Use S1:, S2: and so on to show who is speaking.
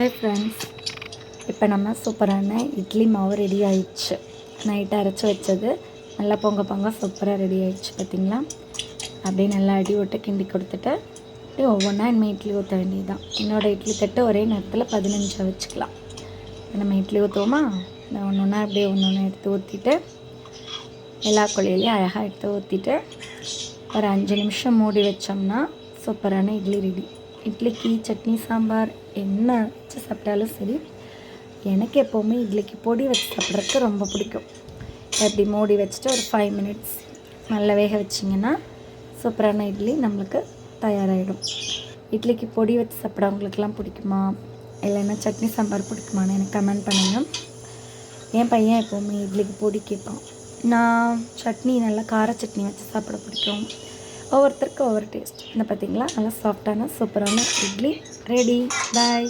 S1: Hi friends, இப்போ நம்ம சூப்பரான இட்லி மாவு ரெடி ஆயிடுச்சு. நைட்டு அரைச்சி வச்சது நல்லா பொங்க சூப்பராக ரெடி ஆயிடுச்சு. பார்த்திங்களா, அப்படியே நல்லா அடி விட்டு கிண்டி கொடுத்துட்டு அப்படியே ஒவ்வொன்றா இனிமேல் இட்லி ஊற்ற வேண்டியதுதான். என்னோடய இட்லி தட்டு ஒரே நேரத்தில் 15 வச்சுக்கலாம். நம்ம இட்லி ஊற்றுவோமா, நான் ஒன்று ஒன்றா அப்படியே ஒன்று எடுத்து ஊற்றிட்டு எல்லா கொள்ளையிலையும் அழகாக எடுத்து ஊற்றிட்டு ஒரு 5 நிமிஷம் மூடி வச்சோம்னா சூப்பரான இட்லி ரெடி. இட்லிக்கு சட்னி சாம்பார் என்ன வச்சு சாப்பிட்டாலும் சரி, எனக்கு எப்போவுமே இட்லிக்கு பொடி வச்சு சாப்பிட்றதுக்கு ரொம்ப பிடிக்கும். எப்படி மூடி வச்சுட்டு ஒரு 5 மினிட்ஸ் நல்லா வேக வச்சிங்கன்னா சூப்பரான இட்லி நம்மளுக்கு தயாராகிடும். இட்லிக்கு பொடி வச்சு சாப்பிட்றவங்களுக்கெல்லாம் பிடிக்குமா, இல்லைன்னா சட்னி சாம்பார் பிடிக்குமான்னு எனக்கு கமெண்ட் பண்ணுங்கள். என் பையன் எப்போவுமே இட்லிக்கு பொடி கேட்பான். நான் சட்னி நல்லா கார சட்னி வச்சு சாப்பிட பிடிக்கும். ஒவ்வொருத்தருக்கு ஒவ்வொரு டேஸ்ட். இந்த பார்த்திங்களா, நல்லா சாஃப்டான சூப்பரான இட்லி ரெடி. பாய்.